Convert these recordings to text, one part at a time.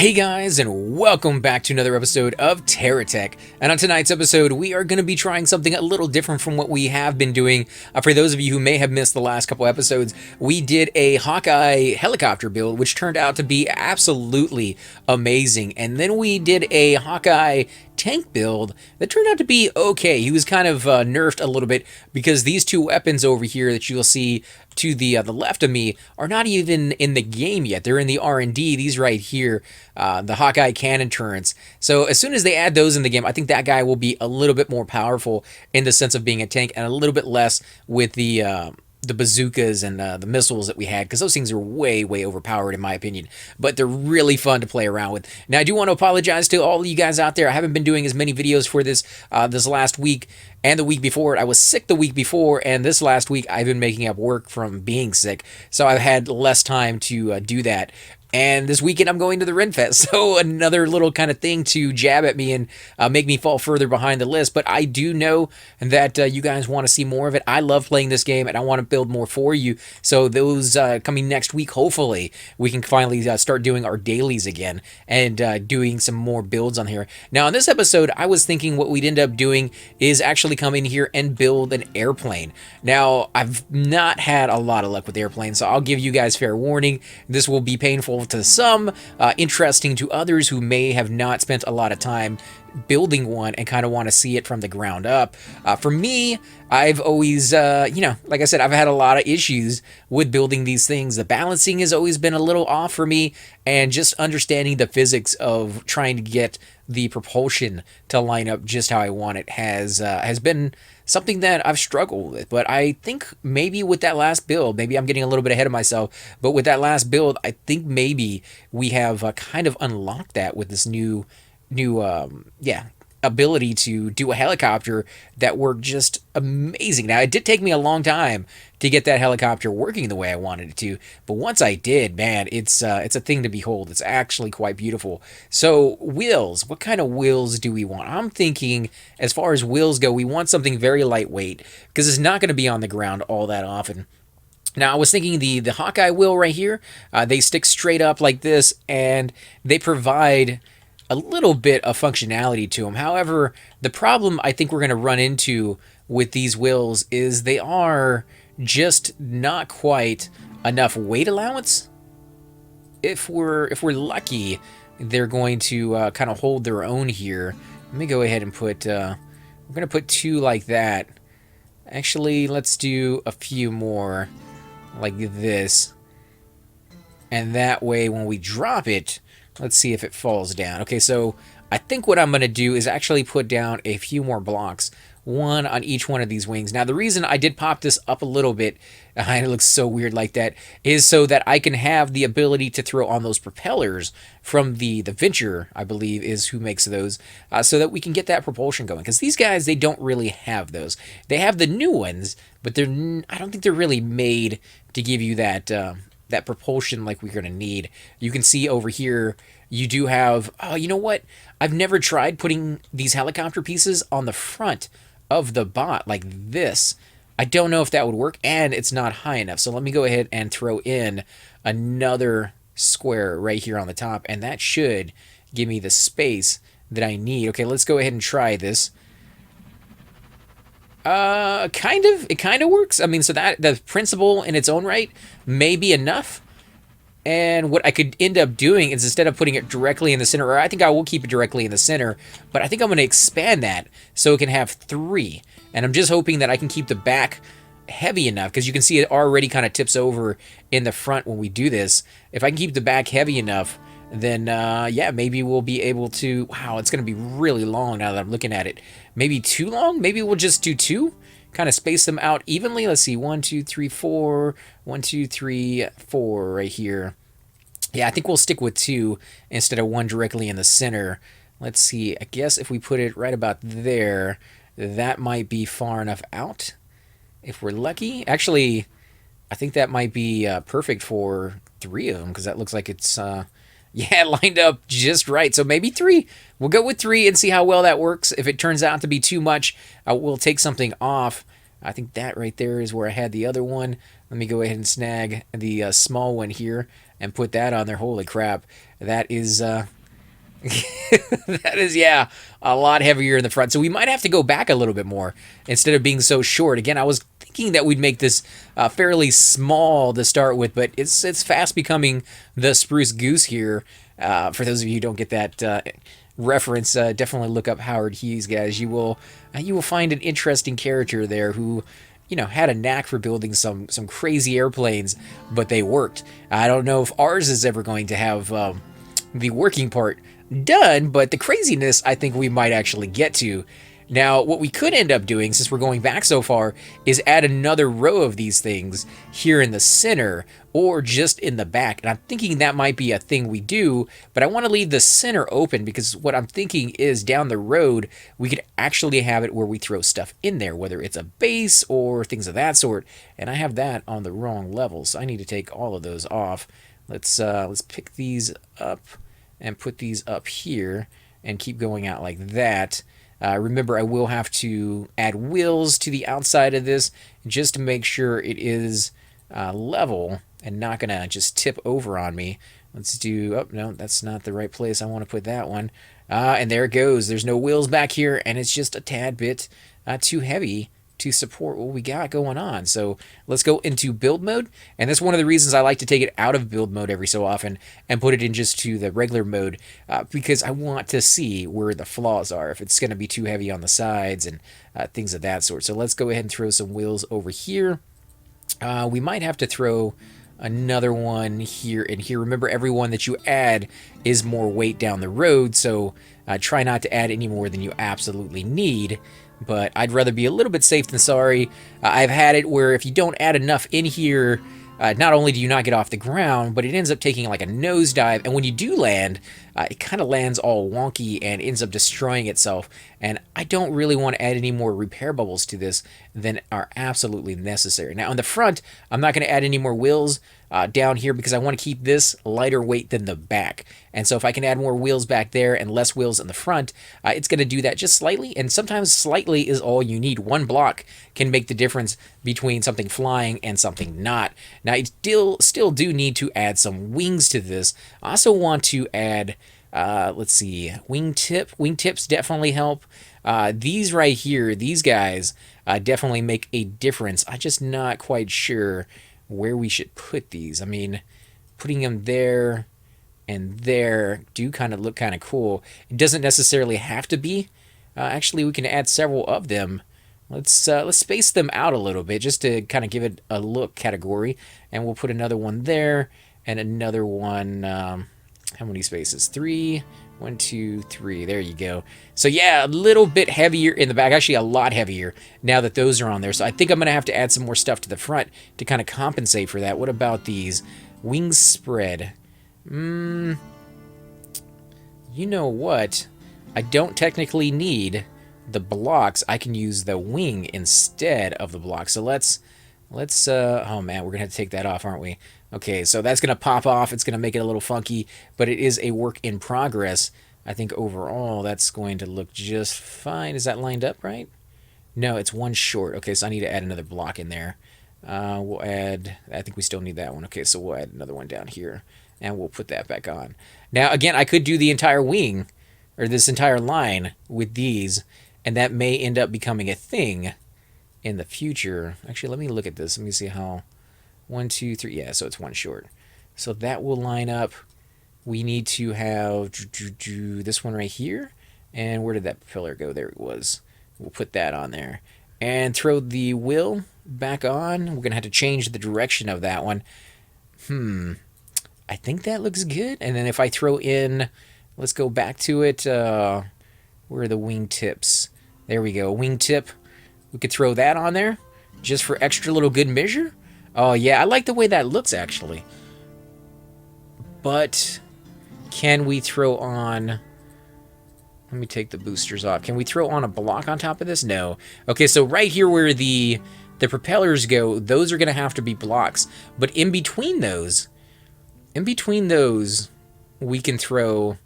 Hey guys, and welcome back to another episode of TerraTech. And on tonight's episode, we are going to be trying something a little different from what we have been doing. For those of you who may have missed the last couple episodes, we did a Hawkeye helicopter build, which turned out to be absolutely amazing. And then we did a Hawkeye tank build that turned out to be okay. He was kind of nerfed a little bit because these two weapons over here that you'll see to the left of me are not even in the game yet. They're in the R&D. These right here, the Hawkeye cannon turrets. So as soon as they add those in the game, I think that guy will be a little bit more powerful in the sense of being a tank and a little bit less with the bazookas and the missiles that we had, because those things are way overpowered in my opinion, but they're really fun to play around with. Now I do want to apologize to all of you guys out there. I haven't been doing as many videos for this this last week and the week before. I was sick the week before, and this last week I've been making up work from being sick, so I've had less time to do that. And this weekend I'm going to the Renfest, so another little kind of thing to jab at me and make me fall further behind the list. But I do know that you guys want to see more of it. I love playing this game, and I want to build more for you. So those coming next week, hopefully, we can finally start doing our dailies again and doing some more builds on here. Now, in this episode, I was thinking what we'd end up doing is actually come in here and build an airplane. Now, I've not had a lot of luck with airplanes, so I'll give you guys fair warning. This will be painful to some, interesting to others who may have not spent a lot of time building one and kind of want to see it from the ground up. For me, I've always, like I said, I've had a lot of issues with building these things. The balancing has always been a little off for me, and just understanding the physics of trying to get the propulsion to line up just how I want it has been something that I've struggled with. But I think maybe with that last build, maybe I'm getting a little bit ahead of myself, but with that last build, I think maybe we have kind of unlocked that with this new ability to do a helicopter that worked just amazing. Now, it did take me a long time to get that helicopter working the way I wanted it to, but once I did, man, it's a thing to behold. It's actually quite beautiful. So wheels, what kind of wheels do we want? I'm thinking, as far as wheels go, we want something very lightweight, because it's not going to be on the ground all that often. Now, I was thinking the Hawkeye wheel right here, they stick straight up like this, and they provide a little bit of functionality to them. However, the problem I think we're going to run into with these wheels is they are just not quite enough weight allowance. If we're lucky, they're going to kind of hold their own here. Let me go ahead and put we're going to put two like that. Actually, let's do a few more like this, and that way when we drop it, let's see if it falls down. Okay, so I think what I'm going to do is actually put down a few more blocks, one on each one of these wings. Now, the reason I did pop this up a little bit, and it looks so weird like that, is so that I can have the ability to throw on those propellers from the Venture, I believe, is who makes those, so that we can get that propulsion going. Because these guys, they don't really have those. They have the new ones, but I don't think they're really made to give you that that propulsion like we're going to need. You can see over here, you do have, oh, you know what? I've never tried putting these helicopter pieces on the front of the bot like this. I don't know if that would work, and it's not high enough. So let me go ahead and throw in another square right here on the top, and that should give me the space that I need. Okay, let's go ahead and try this. It kind of works. I mean, so that the principle in its own right may be enough. And what I could end up doing is, instead of putting it directly in the center, or I think I will keep it directly in the center, but I think I'm going to expand that so it can have three. And I'm just hoping that I can keep the back heavy enough, because you can see it already kind of tips over in the front when we do this. If I can keep the back heavy enough, then yeah, maybe we'll be able to. Wow, it's going to be really long now that I'm looking at it. Maybe too long? Maybe we'll just do two, kind of space them out evenly. Let's see, 1 2 3 4, 1 2 3 4 right here. Yeah, I think we'll stick with two instead of one directly in the center. Let's see, I guess if we put it right about there, that might be far enough out if we're lucky. Actually, I think that might be perfect for three of them, because that looks like it's yeah, lined up just right. So maybe three. We'll go with three and see how well that works. If it turns out to be too much, we'll take something off. I think that right there is where I had the other one. Let me go ahead and snag the small one here. and put that on there. Holy crap. That is that is, yeah, a lot heavier in the front. So we might have to go back a little bit more instead of being so short. Again, I was thinking that we'd make this fairly small to start with, but it's fast becoming the spruce goose here. For those of you who don't get that reference, definitely look up Howard Hughes, guys. You will find an interesting character there who, you know, had a knack for building some crazy airplanes, but they worked. I don't know if ours is ever going to have the working part done, but the craziness I think we might actually get to. Now, what we could end up doing, since we're going back so far, is add another row of these things here in the center or just in the back. And I'm thinking that might be a thing we do, but I want to leave the center open because what I'm thinking is down the road, we could actually have it where we throw stuff in there, whether it's a base or things of that sort. And I have that on the wrong level, so I need to take all of those off. Let's pick these up and put these up here and keep going out like that. Remember, I will have to add wheels to the outside of this just to make sure it is level and not going to just tip over on me. Let's do, oh, no, that's not the right place. I want to put that one. And there it goes. There's no wheels back here, and it's just a tad bit too heavy to support what we got going on. So let's go into build mode. And that's one of the reasons I like to take it out of build mode every so often and put it in just to the regular mode because I want to see where the flaws are, if it's going to be too heavy on the sides and things of that sort. So let's go ahead and throw some wheels over here. We might have to throw another one here and here. Remember, every one that you add is more weight down the road, so try not to add any more than you absolutely need. But I'd rather be a little bit safe than sorry. I've had it where if you don't add enough in here, not only do you not get off the ground, but it ends up taking like a nosedive. And when you do land, it kind of lands all wonky and ends up destroying itself. And I don't really want to add any more repair bubbles to this than are absolutely necessary. Now, on the front, I'm not going to add any more wheels down here because I want to keep this lighter weight than the back. And so if I can add more wheels back there and less wheels in the front, it's going to do that just slightly. And sometimes slightly is all you need. One block can make the difference between something flying and something not. Now, you still do need to add some wings to this. I also want to add, let's see, wingtip. Wingtips definitely help. These right here, these guys definitely make a difference. I'm just not quite sure where we should put these. I mean, putting them there and there do kind of look kind of cool. It doesn't necessarily have to be. Actually, we can add several of them. Let's space them out a little bit just to kind of give it a look category. And we'll put another one there and another one. How many spaces? 3. 1, 2, 3. There you go. So yeah, a little bit heavier in the back. Actually, a lot heavier now that those are on there. So I think I'm going to have to add some more stuff to the front to kind of compensate for that. What about these? Wings spread. You know what? I don't technically need the blocks. I can use the wing instead of the block. So let's oh man, we're gonna have to take that off, aren't we? Okay, so that's gonna pop off. It's gonna make it a little funky, but it is a work in progress. I think overall that's going to look just fine. Is that lined up right? No, it's one short. Okay, so I need to add another block in there. We'll add, I think we still need that one. Okay, so we'll add another one down here and we'll put that back on. Now again, I could do the entire wing or this entire line with these, and that may end up becoming a thing in the future. Actually, let me look at this. Let me see how. 1, 2, 3. Yeah, so it's one short. So that will line up. We need to have this one right here. And where did that propeller go? There it was. We'll put that on there. And throw the wheel back on. We're going to have to change the direction of that one. I think that looks good. And then if I throw in, let's go back to it. Where are the wing tips? There we go. Wing tip. We could throw that on there just for extra little good measure. Oh, yeah, I like the way that looks, actually. But can we throw on... Let me take the boosters off. Can we throw on a block on top of this? No. Okay, so right here where the propellers go, those are going to have to be blocks. But in between those, we can throw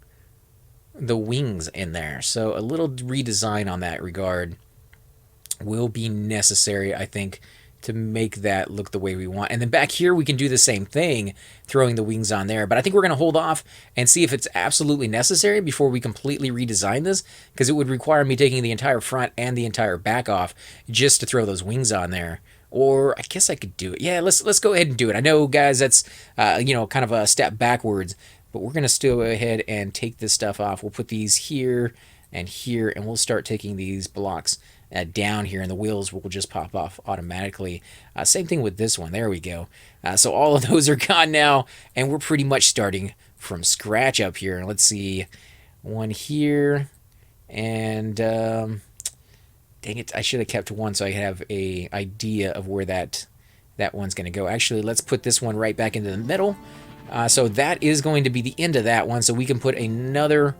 the wings in there. So a little redesign on that regard will be necessary, I think, to make that look the way we want. And then back here, we can do the same thing, throwing the wings on there. But I think we're going to hold off and see if it's absolutely necessary before we completely redesign this, because it would require me taking the entire front and the entire back off just to throw those wings on there. Or I guess I could do it. Yeah, let's go ahead and do it. I know, guys, that's kind of a step backwards, but we're going to still go ahead and take this stuff off. We'll put these here, and we'll start taking these blocks down here, and the wheels will just pop off automatically. Same thing with this one. There we go. So all of those are gone now, and we're pretty much starting from scratch up here. Let's see, one here, and dang it, I should have kept one so I have a idea of where that one's going to go. Actually, let's put this one right back into the middle. So that is going to be the end of that one, so we can put another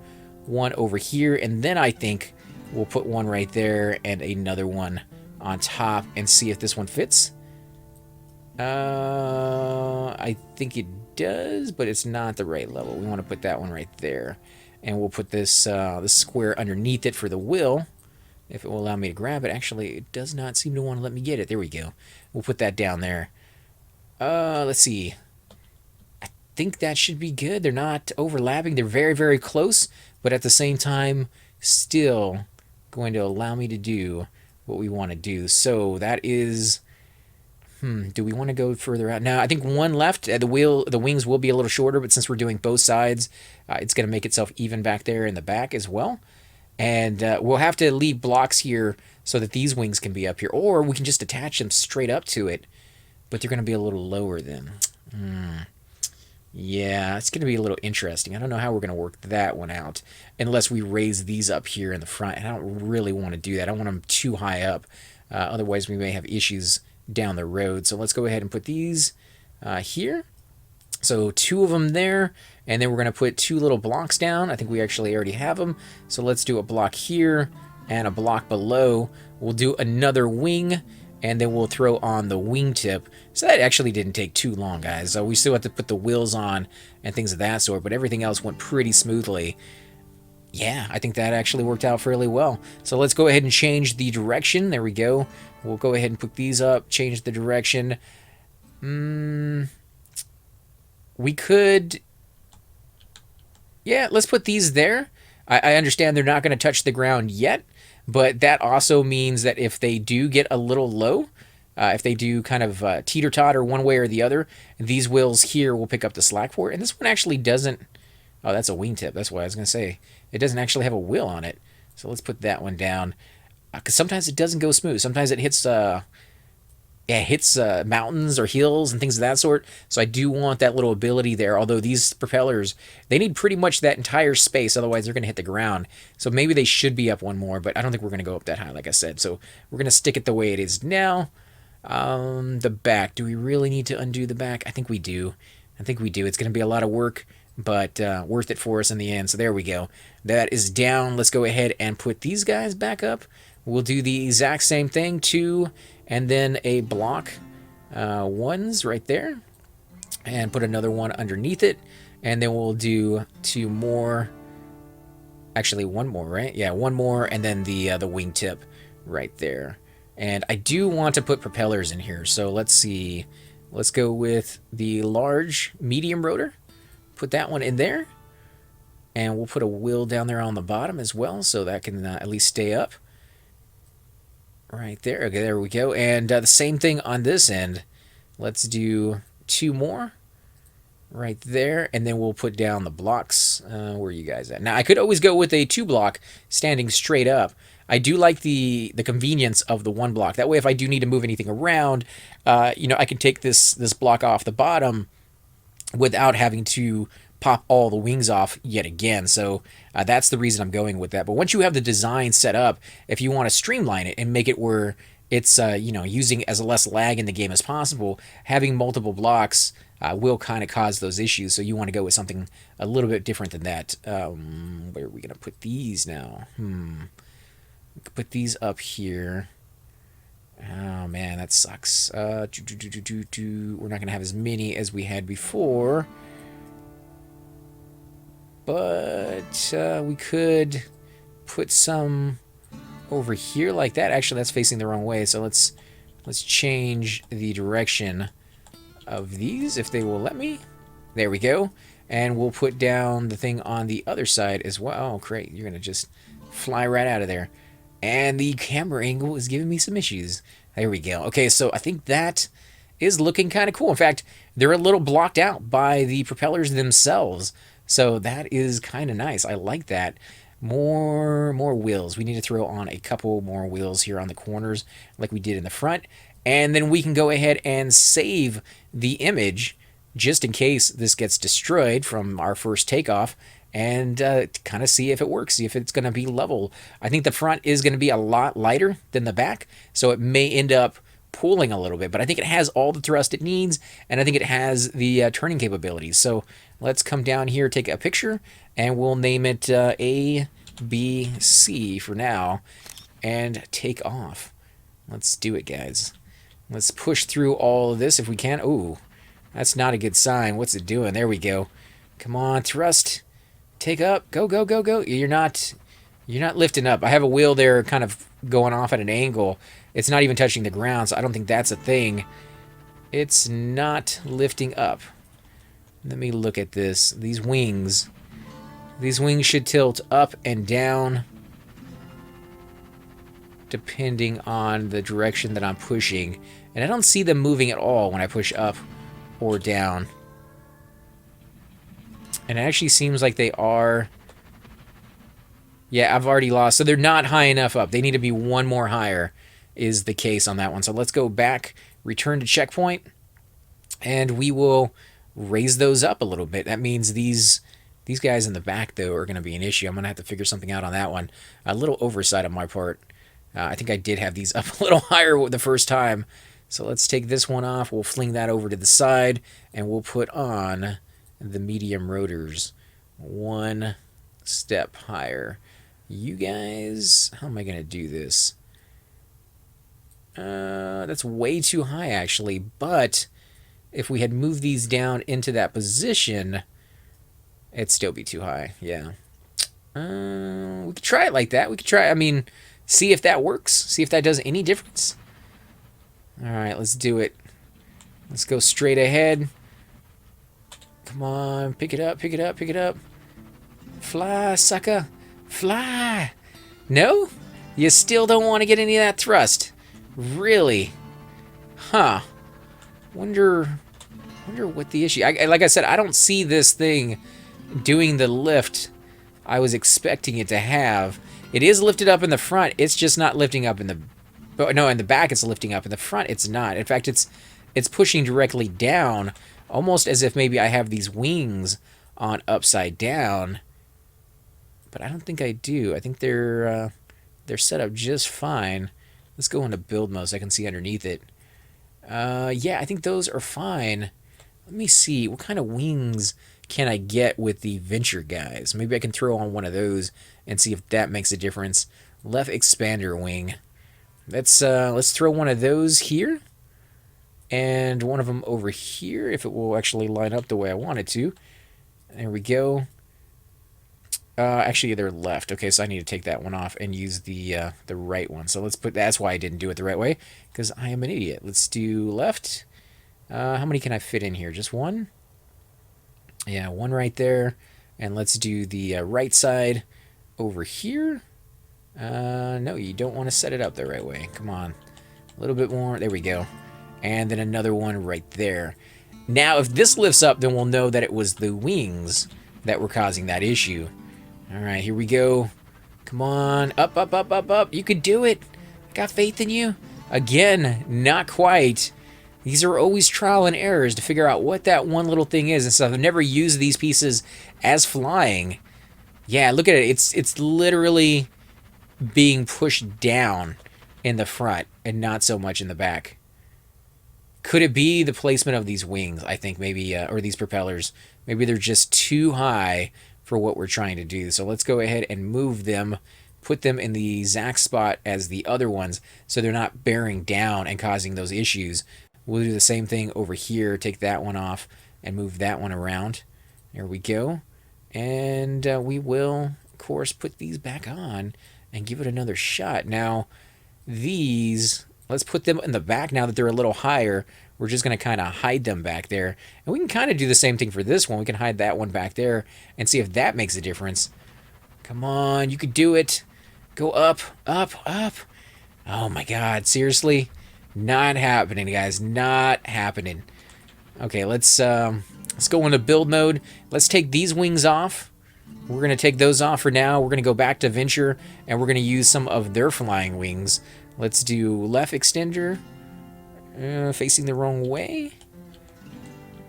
one over here, and then I think we'll put one right there and another one on top and see if this one fits. I think it does, but it's not the right level. We want to put that one right there. And we'll put this square underneath it for the wheel, if it will allow me to grab it. Actually, it does not seem to want to let me get it. There we go. We'll put that down there. Let's see. I think that should be good. They're not overlapping. They're very, very close, but at the same time, still going to allow me to do what we want to do. So that is, do we want to go further out? Now, I think one left. The wings will be a little shorter, but since we're doing both sides, it's going to make itself even back there in the back as well. And we'll have to leave blocks here so that these wings can be up here, or we can just attach them straight up to it, but they're going to be a little lower then. Yeah, it's going to be a little interesting. I don't know how we're going to work that one out unless we raise these up here in the front. And I don't really want to do that. I don't want them too high up. Otherwise, we may have issues down the road. So let's go ahead and put these here. So 2 of them there. And then we're going to put 2 little blocks down. I think we actually already have them. So let's do a block here and a block below. We'll do another wing, and then we'll throw on the wingtip. So that actually didn't take too long, guys. So we still have to put the wheels on and things of that sort, but everything else went pretty smoothly. Yeah, I think that actually worked out fairly well. So let's go ahead and change the direction. There we go. We'll go ahead and put these up, change the direction. We could... Yeah, let's put these there. I understand they're not going to touch the ground yet, but that also means that if they do get a little low, if they do kind of teeter-totter one way or the other, these wheels here will pick up the slack for it. And this one actually doesn't... Oh, that's a wingtip. That's what I was going to say. It doesn't actually have a wheel on it. So let's put that one down. Because sometimes it doesn't go smooth. Sometimes it hits... mountains or hills and things of that sort. So I do want that little ability there. Although these propellers, they need pretty much that entire space. Otherwise, they're going to hit the ground. So maybe they should be up one more. But I don't think we're going to go up that high, like I said. So we're going to stick it the way it is now. The back. Do we really need to undo the back? I think we do. It's going to be a lot of work, but worth it for us in the end. So there we go. That is down. Let's go ahead and put these guys back up. We'll do the exact same thing. 2... and then a block ones right there, and put another one underneath it, and then we'll do 2 more. Actually, 1 more, right? Yeah, 1 more, and then the wingtip right there. And I do want to put propellers in here, so let's see. Let's go with the large medium rotor. Put that one in there, and we'll put a wheel down there on the bottom as well, so that can at least stay up. Right there. Okay, there we go. And the same thing on this end. Let's do 2 more right there, and then we'll put down the blocks. Where are you guys at? Now, I could always go with a 2 block standing straight up. I do like the convenience of the 1 block. That way, if I do need to move anything around, I can take this block off the bottom without having to pop all the wings off yet again. So that's the reason I'm going with that. But once you have the design set up, if you want to streamline it and make it where it's using as less lag in the game as possible, having multiple blocks will kind of cause those issues. So you want to go with something a little bit different than that. Where are we going to put these now? Put these up here. Oh man, that sucks. We're not going to have as many as we had before. But we could put some over here like that. Actually, that's facing the wrong way, so let's Let's change the direction of these if they will let me. There we go. And we'll put down the thing on the other side as well. Oh, great. You're going to just fly right out of there. And the camera angle is giving me some issues. There we go. Okay, so I think that is looking kind of cool. In fact, they're a little blocked out by the propellers themselves. So that is kind of nice. I like that. More wheels. We need to throw on a couple more wheels here on the corners like we did in the front. And then we can go ahead and save the image just in case this gets destroyed from our first takeoff, and kind of see if it works, see if it's going to be level. I think the front is going to be a lot lighter than the back, so it may end up pulling a little bit, but I think it has all the thrust it needs, and I think it has the turning capabilities. So let's come down here, take a picture, and we'll name it A, B, C for now, and take off. Let's do it, guys. Let's push through all of this if we can. Ooh, that's not a good sign. What's it doing? There we go. Come on, thrust. Take up. Go, go, go, go. You're not lifting up. I have a wheel there kind of going off at an angle. It's not even touching the ground, so I don't think that's a thing. It's not lifting up. Let me look at this. These wings. These wings should tilt up and down depending on the direction that I'm pushing. And I don't see them moving at all when I push up or down. And it actually seems like they are... Yeah, I've already lost. So they're not high enough up. They need to be one more higher is the case on that one. So let's go back, return to checkpoint, and we will raise those up a little bit. That means these guys in the back, though, are going to be an issue. I'm going to have to figure something out on that one. A little oversight on my part. I think I did have these up a little higher the first time. So let's take this one off. We'll fling that over to the side, and we'll put on the medium rotors one step higher. You guys, how am I going to do this? That's way too high, actually. But if we had moved these down into that position, it'd still be too high. Yeah. We could try it like that. We could try, I mean, see if that works. See if that does any difference. All right, let's do it. Let's go straight ahead. Come on, pick it up, pick it up, pick it up. Fly, sucker. Fly. No? You still don't want to get any of that thrust. Really? Huh. Wonder what the issue... like I said, I don't see this thing doing the lift I was expecting it to have. It is lifted up in the front. It's just not lifting up in the... No, in the back it's lifting up. In the front it's not. In fact, it's pushing directly down, almost as if maybe I have these wings on upside down. But I don't think I do. I think they're set up just fine. Let's go into build mode so I can see underneath it. Yeah, I think those are fine. Let me see. What kind of wings can I get with the Venture guys? Maybe I can throw on one of those and see if that makes a difference. Left expander wing. Let's throw one of those here. And one of them over here, if it will actually line up the way I want it to. There we go. Actually, they're left. Okay, so I need to take that one off and use the right one. So let's put... That's why I didn't do it the right way, because I am an idiot. Let's do left. How many can I fit in here? Just one? Yeah, one right there. And let's do the right side over here. No, you don't want to set it up the right way. Come on. A little bit more. There we go. And then another one right there. Now, if this lifts up, then we'll know that it was the wings that were causing that issue. All right, here we go. Come on. Up, up, up, up, up. You could do it. I got faith in you. Again, not quite. These are always trial and errors to figure out what that one little thing is and stuff. I've never used these pieces as flying. Yeah, look at it. It's literally being pushed down in the front and not so much in the back. Could it be the placement of these wings, I think, maybe, or these propellers? Maybe they're just too high for what we're trying to do. So let's go ahead and move them, put them in the exact spot as the other ones so they're not bearing down and causing those issues. We'll do the same thing over here. Take that one off and move that one around. There we go. And we will, of course, put these back on and give it another shot. Now, these Let's put them in the back now that they're a little higher. We're just going to kind of hide them back there. And we can kind of do the same thing for this one. We can hide that one back there and see if that makes a difference. Come on, you could do it. Go up, up, up. Oh my god, seriously? Not happening, guys. Not happening. Okay, let's go into build mode. Let's take these wings off. We're going to take those off for now. We're going to go back to Venture, and we're going to use some of their flying wings. Let's do left extender. Facing the wrong way.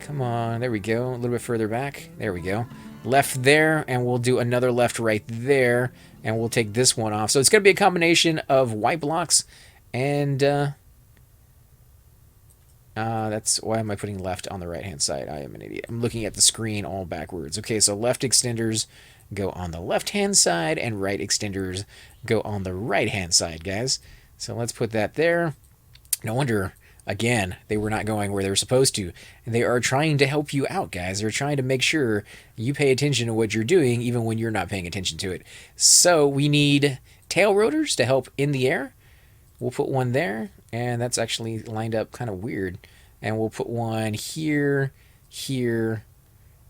Come on, there we go. A little bit further back. There we go. Left there, and we'll do another left right there, and we'll take this one off. So it's going to be a combination of white blocks and that's why am I putting left on the right hand side? I am an idiot. I'm looking at the screen all backwards. Okay, so left extenders go on the left hand side and right extenders go on the right hand side, guys. So let's put that there. No wonder, again, they were not going where they were supposed to. And they are trying to help you out, guys. They're trying to make sure you pay attention to what you're doing, even when you're not paying attention to it. So we need tail rotors to help in the air. We'll put one there, and that's actually lined up kind of weird. And we'll put one here, here,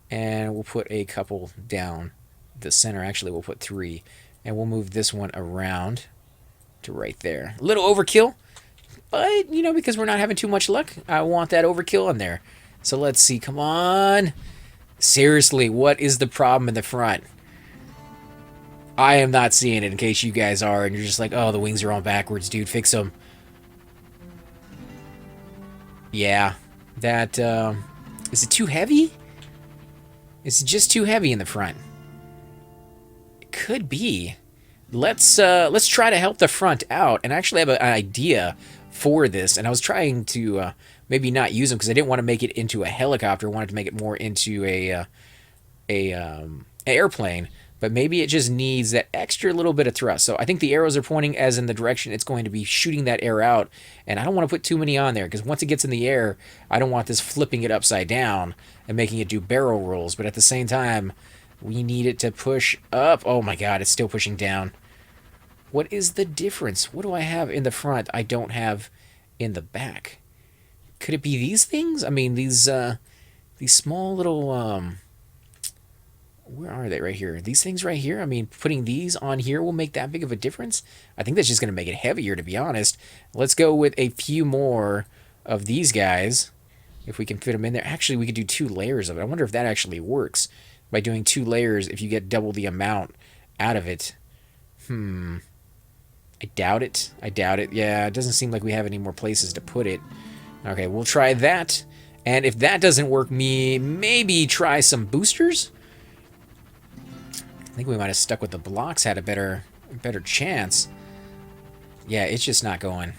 and we'll put a couple down the center. Actually, we'll put 3. And we'll move this one around to right there. A little overkill, but, you know, because we're not having too much luck, I want that overkill in there. So let's see. Come on. Seriously, what is the problem in the front? I am not seeing it, in case you guys are, and you're just like, oh, the wings are on backwards, dude. Fix them. Yeah. That, is it too heavy? Is it just too heavy in the front? It could be. Let's try to help the front out, and I actually have an idea for this, and I was trying to maybe not use them because I didn't want to make it into a helicopter. I wanted to make it more into a airplane, but maybe it just needs that extra little bit of thrust. So I think the arrows are pointing as in the direction it's going to be shooting that air out, and I don't want to put too many on there because once it gets in the air, I don't want this flipping it upside down and making it do barrel rolls, but at the same time, we need it to push up. Oh my god, it's still pushing down. What is the difference? What do I have in the front I don't have in the back? Could it be these things? I mean, these small little, where are they? Right here. These things right here? I mean, putting these on here will make that big of a difference? I think that's just going to make it heavier, to be honest. Let's go with a few more of these guys, if we can fit them in there. Actually, we could do 2 layers of it. I wonder if that actually works. By doing 2 layers, if you get double the amount out of it. I doubt it. I doubt it. Yeah, it doesn't seem like we have any more places to put it. Okay, we'll try that. And if that doesn't work, maybe try some boosters? I think we might have stuck with the blocks, had a better chance. Yeah, it's just not going.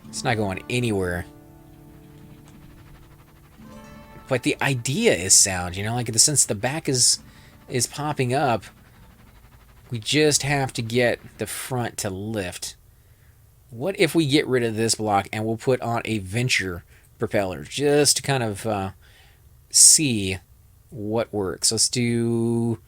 It's not going anywhere. But the idea is sound, you know, like since the back is popping up, we just have to get the front to lift. What if we get rid of this block and we'll put on a Venture propeller just to kind of see what works? Let's do...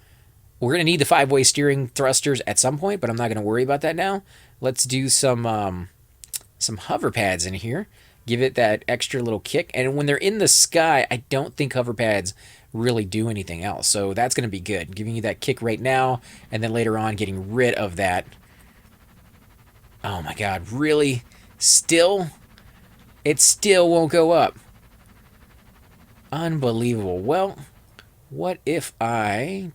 We're going to need the 5-way steering thrusters at some point, but I'm not going to worry about that now. Let's do some hover pads in here. Give it that extra little kick. And when they're in the sky, I don't think hover pads really do anything else. So that's going to be good. Giving you that kick right now, and then later on getting rid of that. Oh my god, really? Still? It still won't go up. Unbelievable. Well, what if I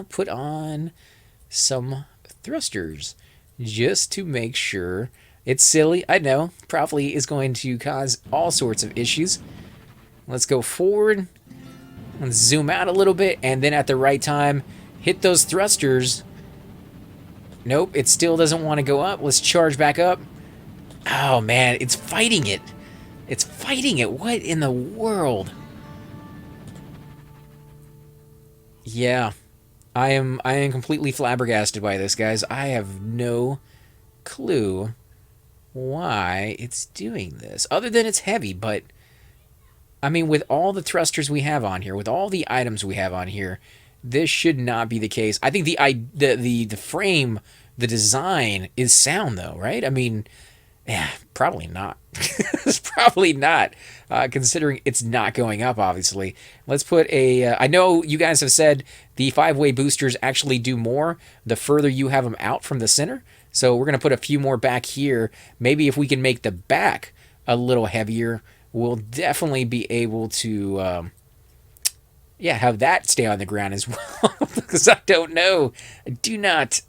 put on some thrusters just to make sure? It's silly, I know. Probably is going to cause all sorts of issues. Let's go forward. Let's zoom out a little bit, and then at the right time, hit those thrusters. Nope, it still doesn't want to go up. Let's charge back up. Oh, man, it's fighting it. It's fighting it. What in the world? Yeah, I am completely flabbergasted by this, guys. I have no clue why it's doing this, other than it's heavy. But I mean, with all the thrusters we have on here, with all the items we have on here, this should not be the case. I think the frame, the design is sound though, right? I mean, Yeah, probably not. It's probably not, considering it's not going up, obviously. Let's put a... I know you guys have said the 5-way boosters actually do more the further you have them out from the center. So we're going to put a few more back here. Maybe if we can make the back a little heavier, we'll definitely be able to... yeah, have that stay on the ground as well, because I don't know. I do not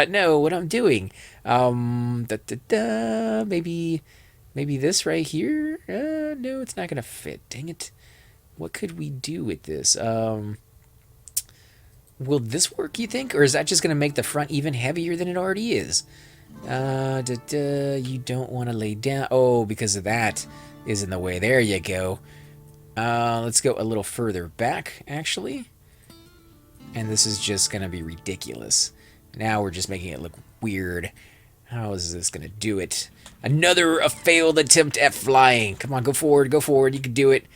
know what I'm doing. Maybe this right here? No, it's not gonna fit. Dang it. What could we do with this? Will this work, you think? Or is that just gonna make the front even heavier than it already is? You don't want to lay down. Oh, because of that is in the way. There you go. Let's go a little further back, actually. And this is just going to be ridiculous. Now we're just making it look weird. How is this going to do it? Another failed attempt at flying. Come on, go forward, go forward. You can do it.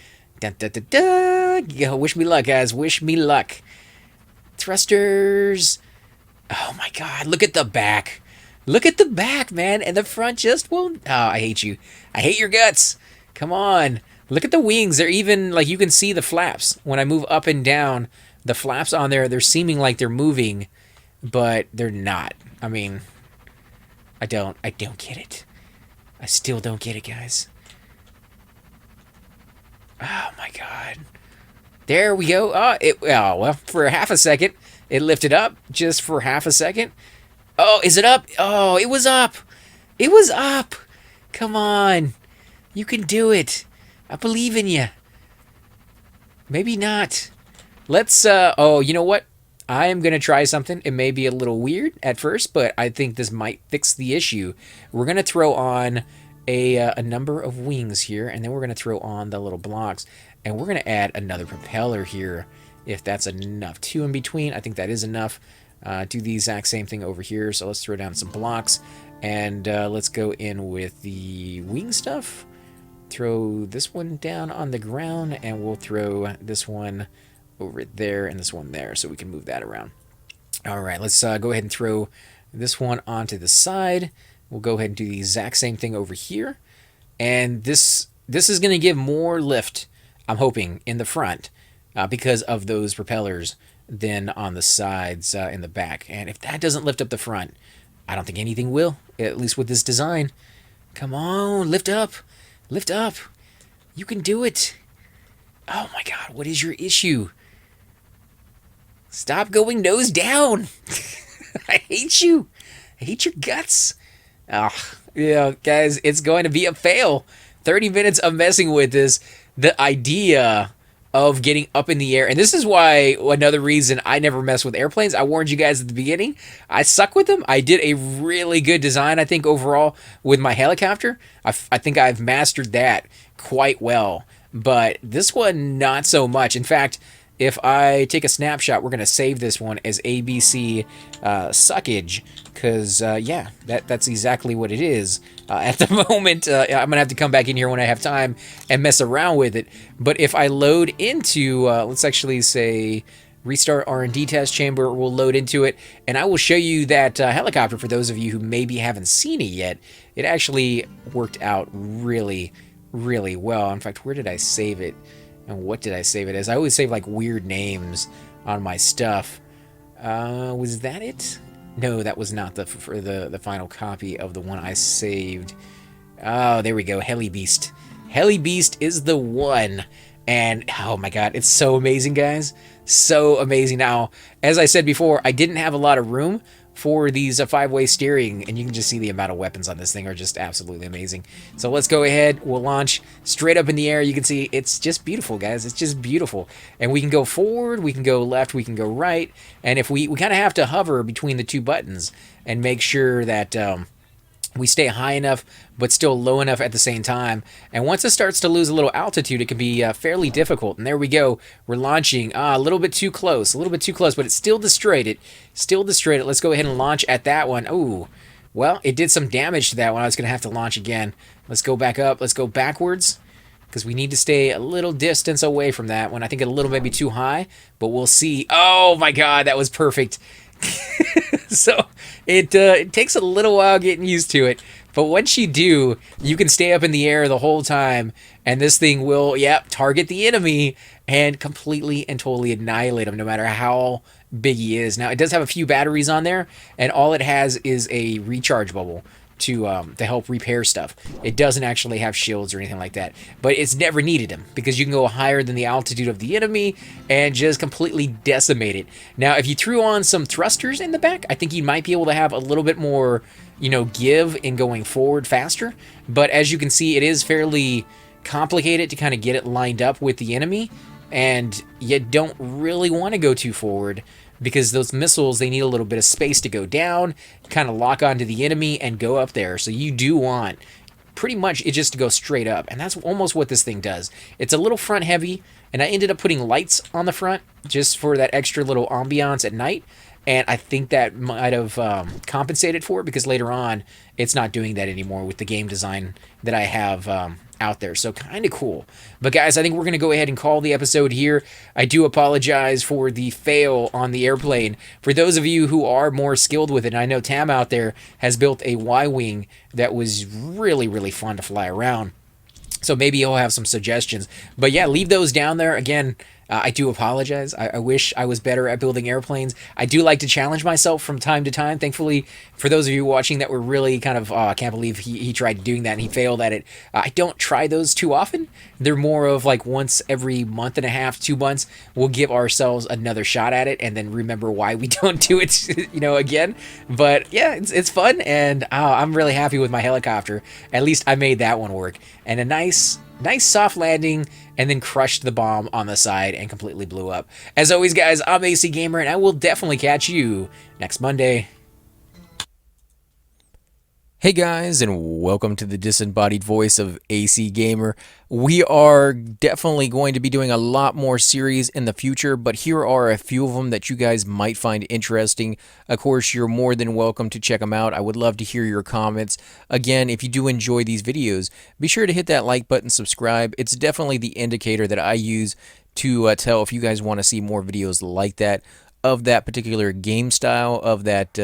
Dun, dun, dun, dun. Yeah, wish me luck, guys. Wish me luck. Thrusters. Oh, my God. Look at the back. Look at the back, man. And the front just won't... Oh, I hate you. I hate your guts. Come on. Look at the wings. They're even, like, you can see the flaps. When I move up and down, the flaps on there, they're seeming like they're moving, but they're not. I mean, I don't get it. I still don't get it, guys. Oh, my God. There we go. Oh, well, for half a second, it lifted up just for half a second. Oh, is it up? Oh, it was up. It was up. Come on. You can do it. I believe in you. Maybe not. Let's, oh, you know what? I am going to try something. It may be a little weird at first, but I think this might fix the issue. We're going to throw on a number of wings here, and then we're going to throw on the little blocks, and we're going to add another propeller here, if that's enough. 2 in between, I think that is enough. Do the exact same thing over here, so let's throw down some blocks, and let's go in with the wing stuff. Throw this one down on the ground, and we'll throw this one over there and this one there, so we can move that around. All right, let's go ahead and throw this one onto the side. We'll go ahead and do the exact same thing over here, and this is going to give more lift, I'm hoping, in the front because of those propellers than on the sides in the back. And if that doesn't lift up the front, I don't think anything will, at least with this design. Come on, lift up. Lift up. You can do it. Oh my God, what is your issue? Stop going nose down. I hate you. I hate your guts. Oh, yeah, guys, it's going to be a fail. 30 minutes of messing with this. The idea of getting up in the air. And this is why, another reason I never mess with airplanes. I warned you guys at the beginning. I suck with them. I did a really good design, I think, overall with my helicopter. I think I've mastered that quite well. But this one, not so much. In fact, if I take a snapshot, we're going to save this one as ABC Suckage. Because, yeah, that's exactly what it is. At the moment, I'm going to have to come back in here when I have time and mess around with it. But if I load into, let's actually say, restart R&D test chamber, we'll load into it. And I will show you that helicopter for those of you who maybe haven't seen it yet. It actually worked out really, really well. In fact, where did I save it? And what did I save it as? I always save, like, weird names on my stuff. Was that it? No, that was not the final copy of the one I saved. Oh, there we go. Heli Beast. Heli Beast is the one. And, oh my God, it's so amazing, guys. So amazing. Now, as I said before, I didn't have a lot of room for these 5-way steering, and you can just see the amount of weapons on this thing are just absolutely amazing. So let's go ahead. We'll launch straight up in the air. You can see it's just beautiful, guys. It's just beautiful. And we can go forward, we can go left, we can go right. And if we kind of have to hover between the 2 buttons and make sure that we stay high enough but still low enough at the same time. And once it starts to lose a little altitude, it can be fairly difficult. And there we go. We're launching a little bit too close, but it still destroyed it. Still destroyed it. Let's go ahead and launch at that one. Oh, well, it did some damage to that one. I was going to have to launch again. Let's go back up. Let's go backwards because we need to stay a little distance away from that one. I think it's a little maybe too high, but we'll see. Oh, my God, that was perfect. So it takes a little while getting used to it. But once you do, you can stay up in the air the whole time, and this thing will, target the enemy and completely and totally annihilate him, no matter how big he is. Now, it does have a few batteries on there, and all it has is a recharge bubble to help repair stuff. It doesn't actually have shields or anything like that, but it's never needed them because you can go higher than the altitude of the enemy and just completely decimate it. Now, if you threw on some thrusters in the back, I think you might be able to have a little bit more, give in going forward faster. But as you can see, it is fairly complicated to kind of get it lined up with the enemy, and you don't really want to go too forward because those missiles, they need a little bit of space to go down, kind of lock onto the enemy and go up there. So you do want pretty much it just to go straight up, and that's almost what this thing does. It's a little front heavy, and I ended up putting lights on the front just for that extra little ambiance at night, and I think that might have compensated for it because later on it's not doing that anymore with the game design that I have out there. So kind of cool. But guys, I think we're going to go ahead and call the episode here. I do apologize for the fail on the airplane. For those of you who are more skilled with it, and I know Tam out there has built a Y-wing that was really, really fun to fly around. So maybe he'll have some suggestions. But yeah, leave those down there. Again, I do apologize. I wish I was better at building airplanes. I do like to challenge myself from time to time. Thankfully, for those of you watching that were really kind of, I can't believe he tried doing that and he failed at it. I don't try those too often. They're more of like once every month and a half, 2 months, we'll give ourselves another shot at it and then remember why we don't do it, again. But yeah, it's fun, and I'm really happy with my helicopter. At least I made that one work. And a nice soft landing, and then crushed the bomb on the side and completely blew up. As always, guys, I'm AC Gamer, and I will definitely catch you next Monday. Hey guys, and welcome to the disembodied voice of AC Gamer. We are definitely going to be doing a lot more series in the future, but here are a few of them that you guys might find interesting. Of course, you're more than welcome to check them out. I would love to hear your comments. Again, if you do enjoy these videos, be sure to hit that like button, subscribe. It's definitely the indicator that I use to tell if you guys want to see more videos like that, of that particular game style, of that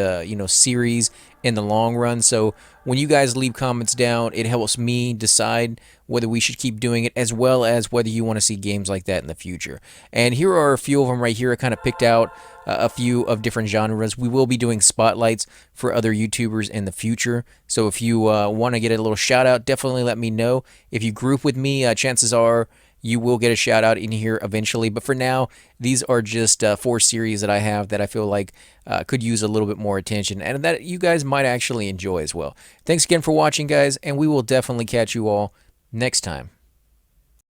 series in the long run. So when you guys leave comments down, it helps me decide whether we should keep doing it, as well as whether you want to see games like that in the future. And here are a few of them right here. I kind of picked out a few of different genres. We will be doing spotlights for other YouTubers in the future. So if you want to get a little shout out, definitely let me know. If you group with me, chances are you will get a shout out in here eventually. But for now, these are just 4 series that I have that I feel like could use a little bit more attention and that you guys might actually enjoy as well. Thanks again for watching, guys, and we will definitely catch you all next time.